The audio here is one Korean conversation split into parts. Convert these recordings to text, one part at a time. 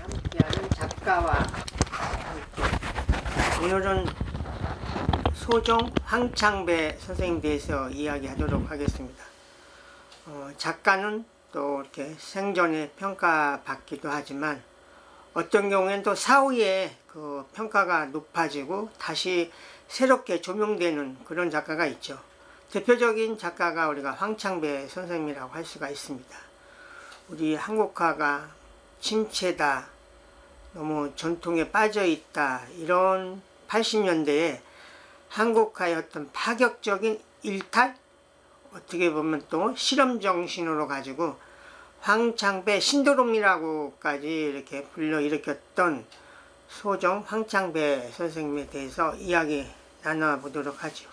함께하는 작가와 함께 오늘은 소종 황창배 선생님에 대해서 이야기하도록 하겠습니다. 작가는 또 이렇게 생전에 평가받기도 하지만 어떤 경우에는 또 사후에 그 평가가 높아지고 다시 새롭게 조명되는 그런 작가가 있죠. 대표적인 작가가 우리가 황창배 선생님이라고 할 수가 있습니다. 우리 한국화가 침체다, 너무 전통에 빠져있다, 이런 80년대에 한국화의 어떤 파격적인 일탈, 어떻게 보면 또 실험정신으로 가지고 황창배 신도롬이라고까지 이렇게 불러일으켰던 소종 황창배 선생님에 대해서 이야기 나눠보도록 하죠.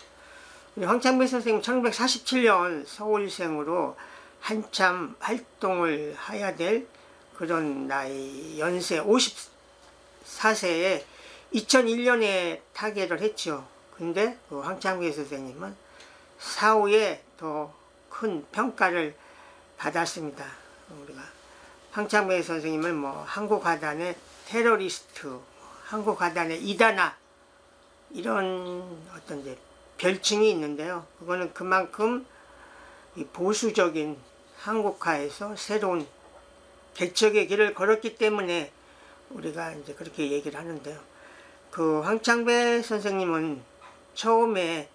우리 황창배 선생님 1947년 서울생으로 한참 활동을 해야 될 그런 나이, 연세 54세에 2001년에 타계를 했죠. 근데 그 황창배 선생님은 사후에 더 큰 평가를 받았습니다. 우리가 황창배 선생님을 뭐 한국화단의 테러리스트, 한국화단의 이단아, 이런 어떤 이제 별칭이 있는데요. 그거는 그만큼 이 보수적인 한국화에서 새로운 개척의 길을 걸었기 때문에 우리가 이제 그렇게 얘기를 하는데요. 그 황창배 선생님은 처음에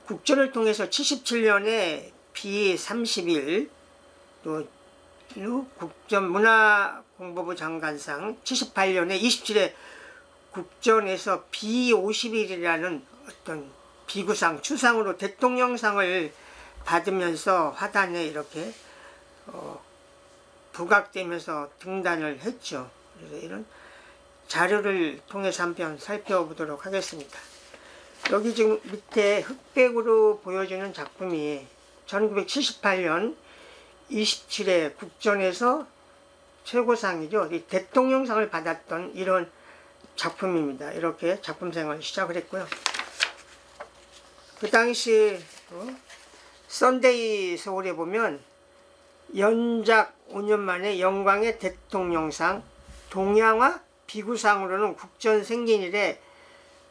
국전을 통해서 77년에 B31, 또 국전문화공보부 장관상, 78년에 27회 국전에서 B51이라는 어떤 비구상, 추상으로 대통령상을 받으면서 화단에 이렇게 부각되면서 등단을 했죠. 그래서 이런 자료를 통해서 한편 살펴보도록 하겠습니다. 여기 지금 밑에 흑백으로 보여주는 작품이 1978년 27회 국전에서 최고상이죠. 이 대통령상을 받았던 이런 작품입니다. 이렇게 작품생활을 시작을 했고요. 그 당시 썬데이 서울에 보면 연작 5년 만에 영광의 대통령상, 동양화 비구상으로는 국전 생긴 이래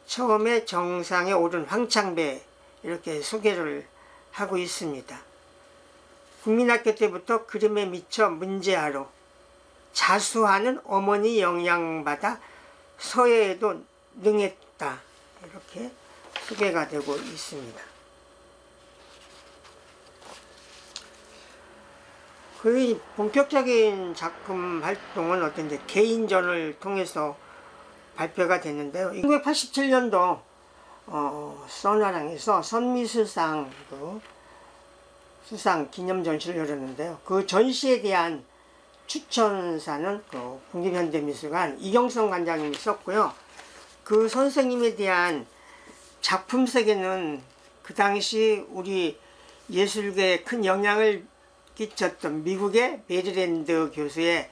처음에 정상에 오른 황창배, 이렇게 소개를 하고 있습니다. 국민학교 때부터 그림에 미쳐 문제아로 자수하는 어머니 영향받아 서예에도 능했다, 이렇게 소개가 되고 있습니다. 거의 본격적인 작품 활동은 어떤 이제 개인전을 통해서 발표가 됐는데요. 1987년도 선화랑에서 선미술상 수상 기념 전시를 열었는데요. 그 전시에 대한 추천사는 국립현대미술관 이경성 관장님이 썼고요. 그 선생님에 대한 작품 세계는 그 당시 우리 예술계에 큰 영향을 끼쳤던 미국의 메리랜드 교수의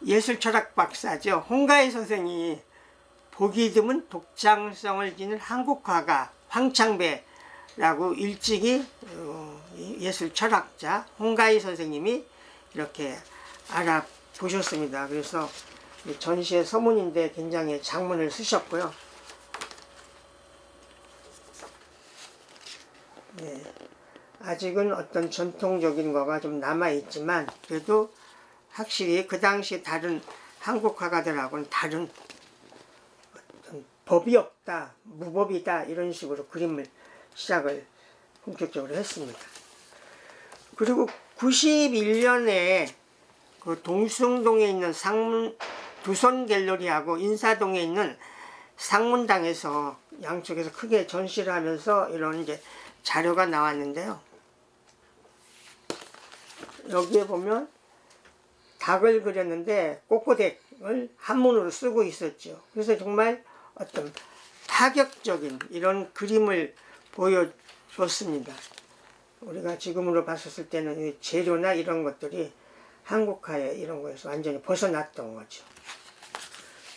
예술철학 박사죠. 홍가희 선생이 보기 드문 독창성을 지닌 한국화가 황창배라고 일찍이 예술철학자 홍가희 선생님이 이렇게 알아보셨습니다. 그래서 전시의 서문인데 굉장히 장문을 쓰셨고요. 네, 아직은 어떤 전통적인 거가 좀 남아있지만 그래도 확실히 그 당시 다른 한국 화가들하고는 다른 어떤 법이 없다, 무법이다, 이런 식으로 그림을 시작을 본격적으로 했습니다. 그리고 91년에 그 동숭동에 있는 두손 갤러리하고 인사동에 있는 상문당에서 양쪽에서 크게 전시를 하면서 이런 이제 자료가 나왔는데요. 여기에 보면 닭을 그렸는데 꼬꼬댁을 한문으로 쓰고 있었죠. 그래서 정말 어떤 파격적인 이런 그림을 보여줬습니다. 우리가 지금으로 봤었을 때는 이 재료나 이런 것들이 한국화의 이런 거에서 완전히 벗어났던 거죠.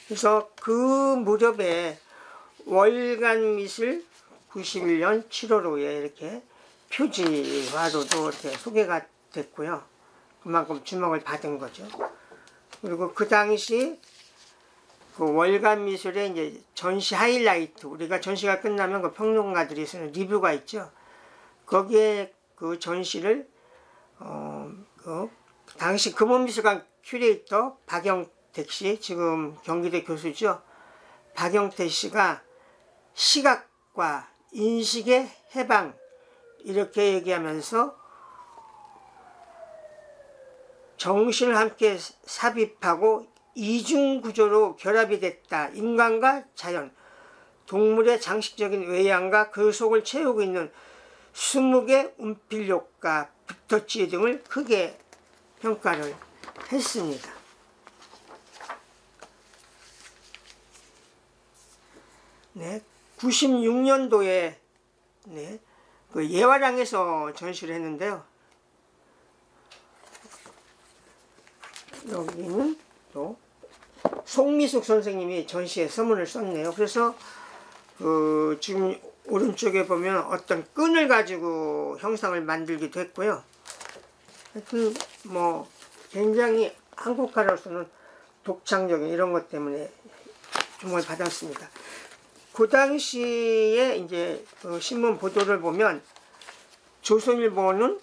그래서 그 무렵에 월간미술 91년 7월호에 이렇게 표지화로도 이렇게 소개가 됐고요. 그만큼 주목을 받은 거죠. 그리고 그 당시 그 월간 미술의 이제 전시 하이라이트, 우리가 전시가 끝나면 그 평론가들이 쓰는 리뷰가 있죠. 거기에 그 전시를 그 당시 금호미술관 큐레이터 박영택 씨, 지금 경기대 교수죠. 박영택 씨가 시각과 인식의 해방 이렇게 얘기하면서 정신을 함께 삽입하고 이중구조로 결합이 됐다. 인간과 자연, 동물의 장식적인 외양과 그 속을 채우고 있는 20개 운필효과, 붓터치 등을 크게 평가를 했습니다. 네, 96년도에 네, 그 예화랑에서 전시를 했는데요. 여기는 또 송미숙 선생님이 전시에 서문을 썼네요. 그래서 지금 오른쪽에 보면 어떤 끈을 가지고 형상을 만들기도 했고요. 하여튼 뭐 굉장히 한국화로서는 독창적인 이런 것 때문에 주목을 받았습니다. 그 당시에 이제 신문 보도를 보면 조선일보는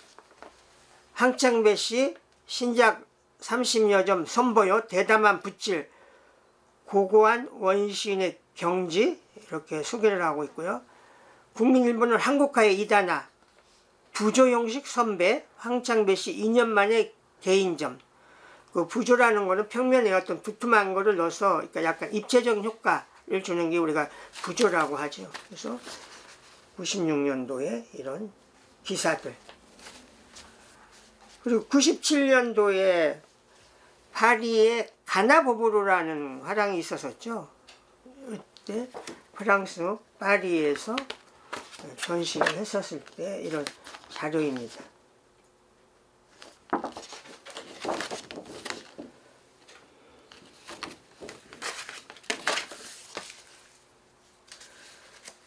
황창배 씨 신작 30여 점 선보여 대담한 붓질, 고고한 원시인의 경지 이렇게 소개를 하고 있고요. 국민일보는 한국화의 이단화, 부조 형식 선배, 황창배 씨 2년 만에 개인점. 그 부조라는 거는 평면에 어떤 두툼한 거를 넣어서 그러니까 약간 입체적인 효과를 주는 게 우리가 부조라고 하죠. 그래서 96년도에 이런 기사들. 그리고 97년도에 파리에 가나보브로라는 화랑이 있었었죠. 이때 프랑스 파리에서 전시를 했었을 때 이런 자료입니다.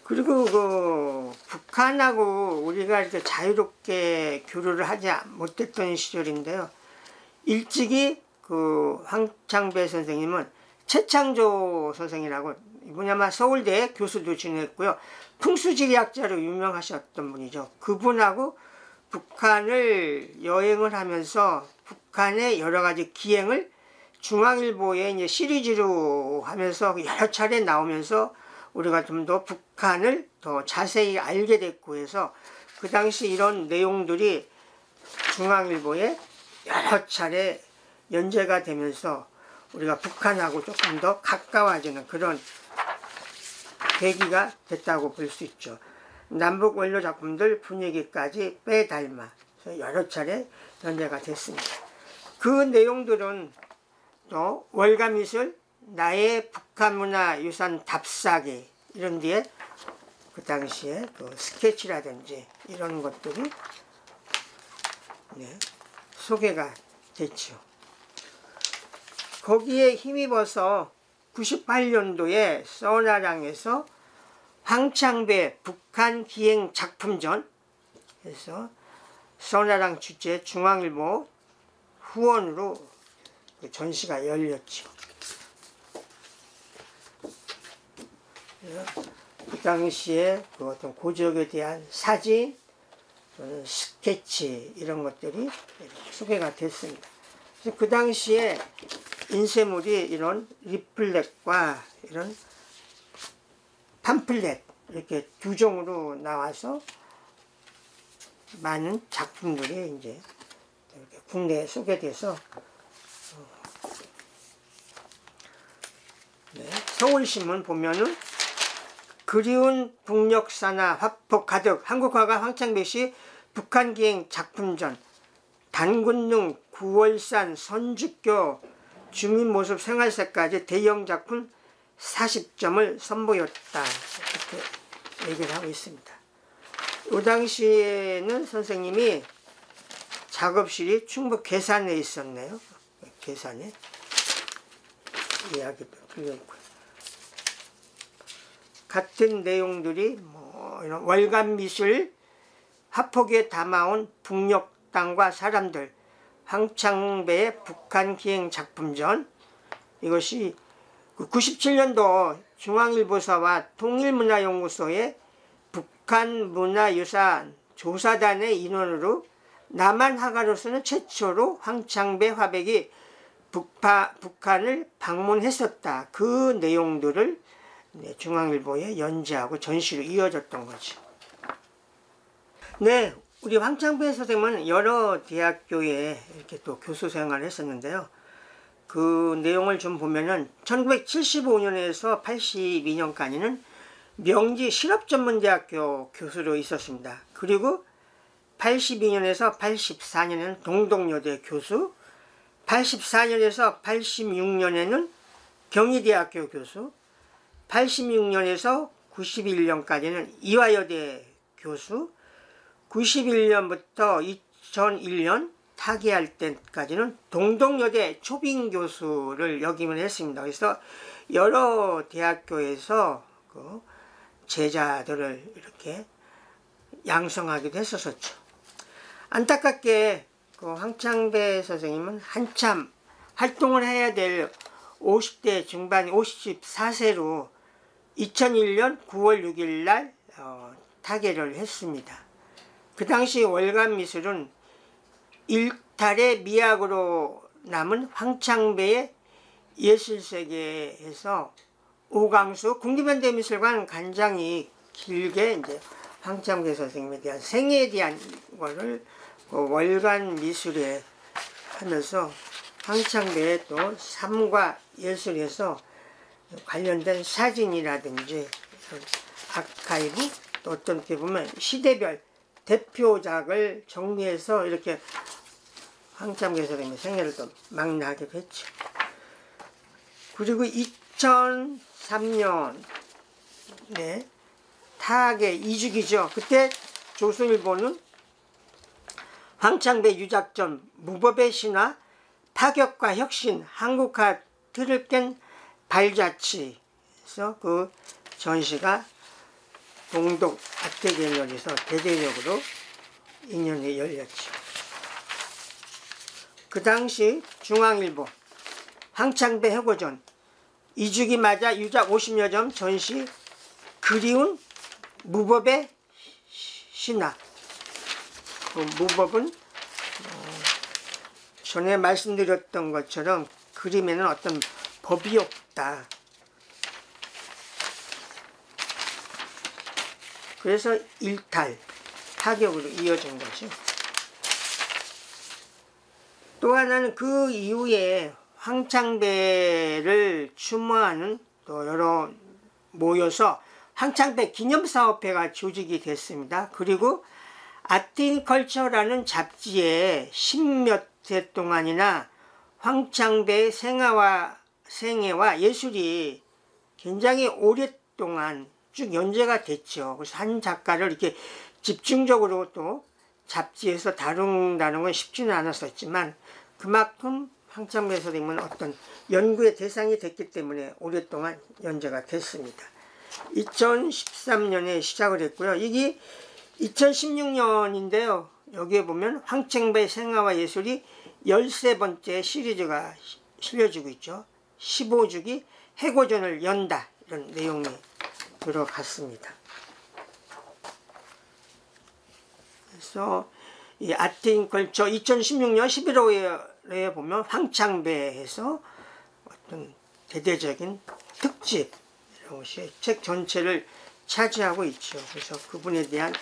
그리고 그 북한하고 우리가 이렇게 자유롭게 교류를 하지 못했던 시절인데요. 일찍이 그 황창배 선생님은 최창조 선생이라고 이분이 아마 서울대 교수도 지냈고요. 풍수지리학자로 유명하셨던 분이죠. 그분하고 북한을 여행을 하면서 북한의 여러 가지 기행을 중앙일보에 이제 시리즈로 하면서 여러 차례 나오면서 우리가 좀 더 북한을 더 자세히 알게 됐고 해서 그 당시 이런 내용들이 중앙일보에 여러 차례 연재가 되면서 우리가 북한하고 조금 더 가까워지는 그런 계기가 됐다고 볼 수 있죠. 남북 원료 작품들 분위기까지 빼닮아 여러 차례 연재가 됐습니다. 그 내용들은 또 월가미술, 나의 북한문화유산 답사기 이런 뒤에 그 당시에 그 스케치라든지 이런 것들이 소개가 됐죠. 거기에 힘입어서 98년도에 서울아랑에서 황창배 북한 기행 작품전 해서 서울아랑 주재 중앙일보 후원으로 그 전시가 열렸죠. 그 당시에 그 어떤 고적에 대한 사진 또는 스케치 이런 것들이 이렇게 소개가 됐습니다. 그래서 그 당시에 인쇄물이 이런 리플렛과 이런 팜플렛 이렇게 두 종으로 나와서 많은 작품들이 이제 이렇게 국내에 소개돼서 서울신문 보면은 그리운 북녘사나 화폭 가득 한국화가 황창배 씨 북한기행 작품전 단군릉 구월산 선주교 주민모습 생활사까지 대형 작품 40점을 선보였다 이렇게 얘기를 하고 있습니다. 이 당시에는 선생님이 작업실이 충북 괴산에 있었네요. 괴산에 이야기도 들려있고요. 같은 내용들이 뭐 이런 월간미술 화폭에 담아온 북녘 땅과 사람들, 황창배의 북한 기행 작품전, 이것이 97년도 중앙일보사와 통일문화연구소의 북한문화유산 조사단의 인원으로 남한 화가로서는 최초로 황창배 화백이 북한을 방문했었다. 그 내용들을 중앙일보에 연재하고 전시로 이어졌던 거죠. 네, 우리 황창배 선생님은 여러 대학교에 이렇게 또 교수 생활을 했었는데요. 그 내용을 좀 보면은 1975년에서 82년까지는 명지 실업전문대학교 교수로 있었습니다. 그리고 82년에서 84년에는 동덕여대 교수, 84년에서 86년에는 경희대학교 교수, 86년에서 91년까지는 이화여대 교수, 91년부터 2001년 타계할 때까지는 동덕여대 초빙 교수를 역임을 했습니다. 그래서 여러 대학교에서 그 제자들을 이렇게 양성하기도 했었죠. 안타깝게 그 황창배 선생님은 한참 활동을 해야 될 50대 중반 54세로 2001년 9월 6일 날 타계를 했습니다. 그 당시 월간미술은 일탈의 미학으로 남은 황창배의 예술세계에서 오강수 국립현대미술관 관장이 길게 이제 황창배 선생님에 대한 생애에 대한 거를 월간미술에 하면서 황창배의 또 삶과 예술에서 관련된 사진이라든지 아카이브, 또 어떤 게 보면 시대별 대표작을 정리해서 이렇게 황창배 선생님의 생애를 또 망라하게 됐죠. 그리고 2003년에 타계 2주기죠. 그때 조선일보는 황창배 유작전 무법의 신화, 파격과 혁신, 한국화 틀을 깬 발자취에서 그 전시가 동독 아트갤러리에서 대대적으로 2년에 열렸죠. 그 당시 중앙일보 황창배 해고전 2주기 맞아 유작 50여 점 전시 그리운 무법의 신화. 그 무법은 전에 말씀드렸던 것처럼 그림에는 어떤 법이 없다. 그래서 일탈, 타격으로 이어진 거죠. 또 하나는 그 이후에 황창배를 추모하는 또 여러 모여서 황창배 기념사업회가 조직이 됐습니다. 그리고 아트인컬처라는 잡지에 10몇 해 동안이나 황창배의 생애와 예술이 굉장히 오랫동안 쭉 연재가 됐죠. 그래서 한 작가를 이렇게 집중적으로 또 잡지에서 다룬다는 건 쉽지는 않았었지만 그만큼 황창배 선생님은 어떤 연구의 대상이 됐기 때문에 오랫동안 연재가 됐습니다. 2013년에 시작을 했고요. 이게 2016년인데요. 여기에 보면 황창배 생애와 예술이 13번째 시리즈가 실려지고 있죠. 15주기 해고전을 연다, 이런 내용이 들어갔습니다. 그래서 이 아트인컬처 2016년 11월에 보면 황창배에서 어떤 대대적인 특집 이런 것이 책 전체를 차지하고 있죠. 그래서 그분에 대한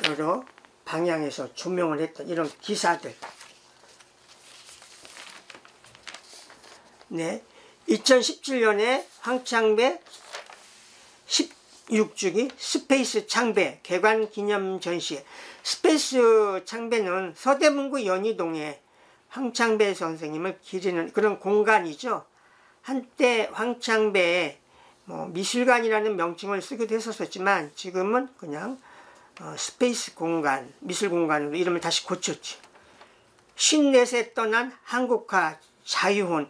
여러 방향에서 조명을 했던 이런 기사들. 네, 2017년에 황창배 16주기 스페이스 창배 개관 기념 전시. 스페이스 창배는 서대문구 연희동에 황창배 선생님을 기리는 그런 공간이죠. 한때 황창배의 미술관이라는 명칭을 쓰기도 했었지만 지금은 그냥 스페이스 공간, 미술 공간으로 이름을 다시 고쳤죠. 54세 떠난 한국화 자유혼,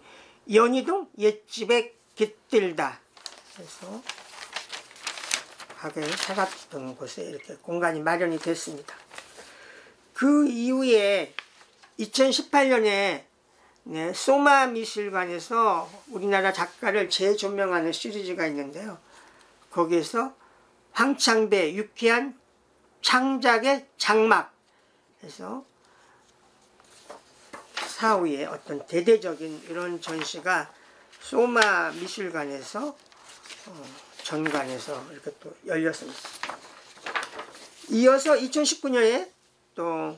연희동 옛집에 깃들다. 그래서 가게를 살았던 곳에 이렇게 공간이 마련이 됐습니다. 그 이후에 2018년에 네, 소마 미술관에서 우리나라 작가를 재조명하는 시리즈가 있는데요. 거기에서 황창배 유쾌한 창작의 장막 해서 사후에 어떤 대대적인 이런 전시가 소마 미술관에서 전관에서 이렇게 또 열렸습니다. 이어서 2019년에 또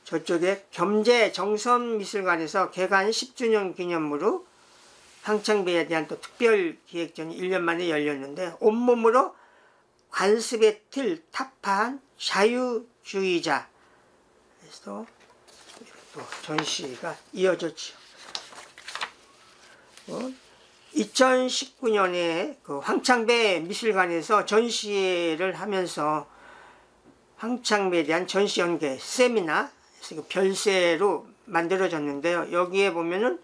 저쪽에 겸재 정선미술관에서 개관 10주년 기념으로 황창배에 대한 또 특별 기획전이 1년 만에 열렸는데 온몸으로 관습의 틀 타파한 자유주의자 그래서 또 전시가 이어졌죠. 2019년에 그 황창배 미술관에서 전시를 하면서 황창배에 대한 전시 연계 세미나 별세로 만들어졌는데요. 여기에 보면은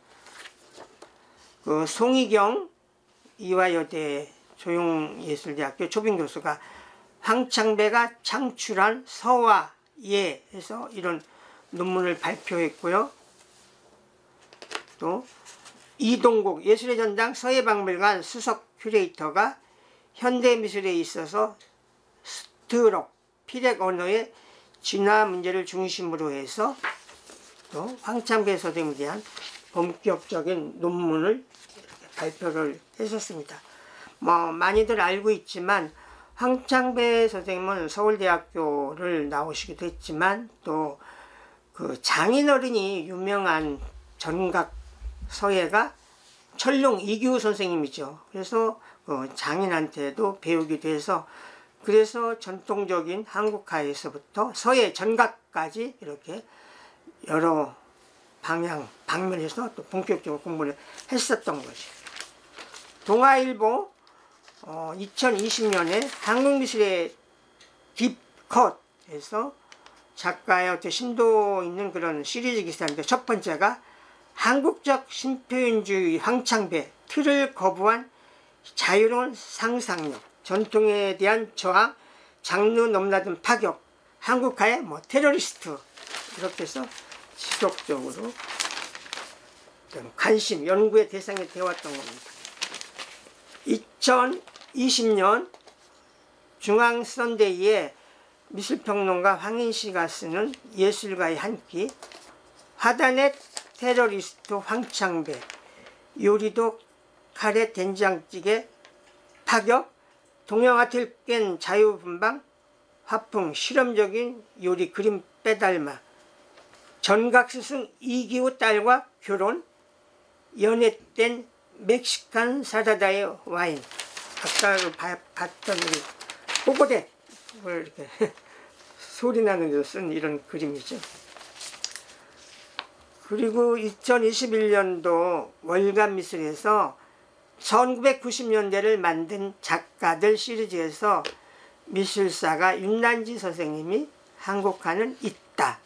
그 송희경 이화여대 조용예술대학교 초빙 교수가 황창배가 창출한 서와 예 해서 이런 논문을 발표했고요. 또 이동국 예술의 전당 서예박물관 수석 큐레이터가 현대미술에 있어서 스트록 피렉 언어의 진화 문제를 중심으로 해서 또 황창배 선생님에 대한 본격적인 논문을 발표를 했었습니다. 뭐 많이들 알고 있지만 황창배 선생님은 서울대학교를 나오시기도 했지만 또 그 장인어른이 유명한 전각 서예가 철룡 이규 선생님이죠. 그래서 장인한테도 배우기도 해서 그래서 전통적인 한국화에서부터 서예 전각까지 이렇게 여러 방면에서 또 본격적으로 공부를 했었던 거죠. 동아일보 2020년에 한국미술의 딥컷에서 작가의 어떤 심도 있는 그런 시리즈 기사인데 첫 번째가 한국적 신표현주의 황창배 틀을 거부한 자유로운 상상력 전통에 대한 저항 장르 넘나든 파격 한국화의 테러리스트 이렇게 해서 지속적으로 관심 연구의 대상이 되어왔던 겁니다. 2020년 중앙선대위에 미술평론가 황인씨가 쓰는 예술가의 한 끼 화단의 테러리스트 황창배 요리도 카레 된장찌개 파격 동양아트를 깬 자유분방 화풍 실험적인 요리 그림 빼닮아 전각스승 이기호 딸과 결혼 연애 땐 멕시칸 사라다의 와인 아까 봤던 우리 꼬꼬대 이렇게 소리 나는 데서 쓴 이런 그림이죠. 그리고 2021년도 월간미술에서 1990년대를 만든 작가들 시리즈에서 미술사가 윤난지 선생님이 한국화는 있다.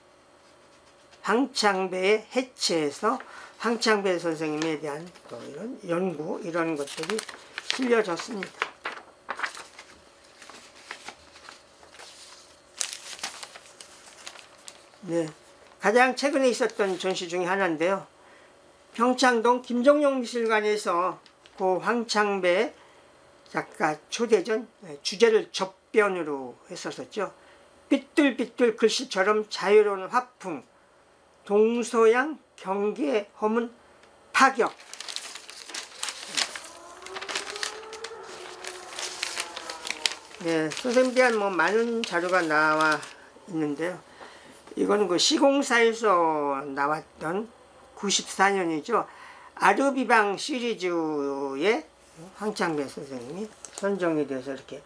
황창배의 해체에서 황창배 선생님에 대한 또 이런 연구 이런 것들이 실려졌습니다. 네, 가장 최근에 있었던 전시 중에 하나인데요. 평창동 김정용 미술관에서 고 황창배 작가 초대전 주제를 접변으로 했었죠. 삐뚤삐뚤 글씨처럼 자유로운 화풍 동서양 경계 허문 파격 네, 선생님에 대한 많은 자료가 나와 있는데요. 이거는 그 시공사에서 나왔던 94년이죠. 아르비방 시리즈에 황창배 선생님이 선정이 돼서 이렇게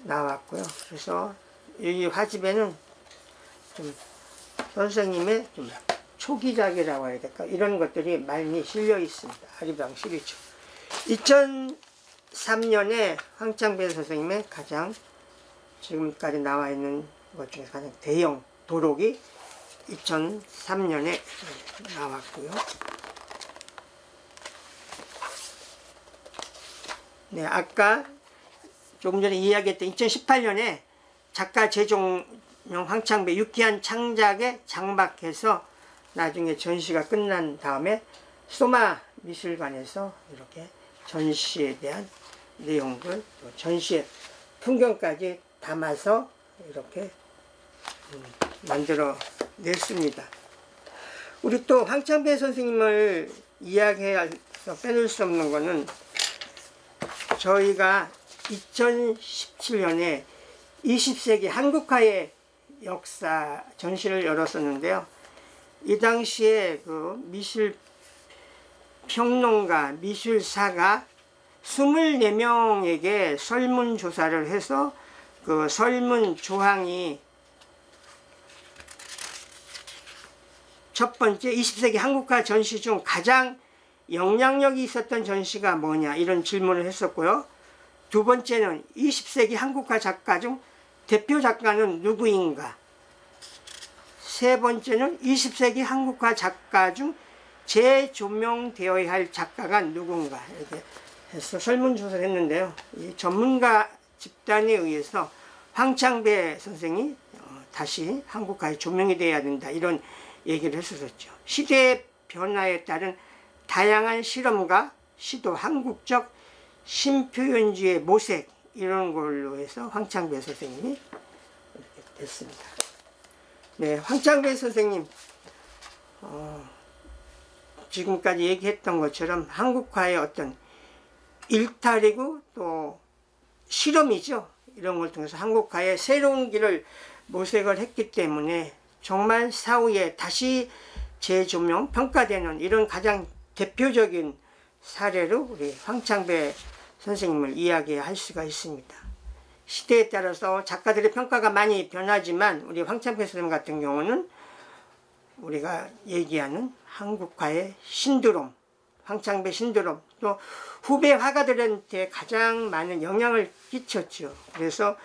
나왔고요. 그래서 이 화집에는 좀 선생님의 좀 초기작이라고 해야 될까? 이런 것들이 많이 실려 있습니다. 아르비방 시리즈. 2003년에 황창배 선생님의 가장 지금까지 나와 있는 것 중에서 가장 대형 도록이 2003년에 나왔고요. 네, 아까 조금 전에 이야기했던 2018년에 작가 재종명 황창배 유쾌한 창작에 장박해서 나중에 전시가 끝난 다음에 소마 미술관에서 이렇게 전시에 대한 내용들, 또 전시의 풍경까지 담아서 이렇게 만들어 냈습니다. 우리 또 황창배 선생님을 이야기해서 빼놓을 수 없는 것은 저희가 2017년에 20세기 한국화의 역사 전시를 열었었는데요. 이 당시에 그 미술평론가, 미술사가 24명에게 설문조사를 해서 그 설문 조항이 첫 번째 20세기 한국화 전시 중 가장 영향력이 있었던 전시가 뭐냐 이런 질문을 했었고요. 두 번째는 20세기 한국화 작가 중 대표 작가는 누구인가. 세 번째는 20세기 한국화 작가 중 재조명되어야 할 작가가 누군가 이렇게 해서 설문조사를 했는데요. 이 전문가 집단에 의해서 황창배 선생이 다시 한국화에 조명이 돼야 된다 이런 얘기를 했었죠. 시대의 변화에 따른 다양한 실험과 시도, 한국적 신표현주의 모색 이런 걸로 해서 황창배 선생님이 이렇게 됐습니다. 네, 황창배 선생님 지금까지 얘기했던 것처럼 한국화의 어떤 일탈이고 또 실험이죠. 이런 걸 통해서 한국화의 새로운 길을 모색을 했기 때문에 정말 사후에 다시 재조명, 평가되는 이런 가장 대표적인 사례로 우리 황창배 선생님을 이야기할 수가 있습니다. 시대에 따라서 작가들의 평가가 많이 변하지만 우리 황창배 선생님 같은 경우는 우리가 얘기하는 한국화의 신드롬, 황창배 신드롬, 또 후배 화가들한테 가장 많은 영향을 끼쳤죠. 그래서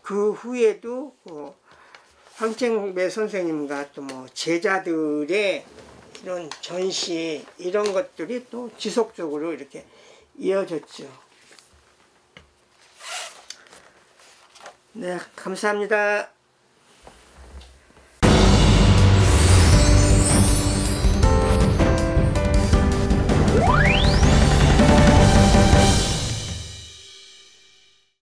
그 후에도 황창배 선생님과 또 뭐 제자들의 이런 전시 이런 것들이 또 지속적으로 이렇게 이어졌죠. 네, 감사합니다.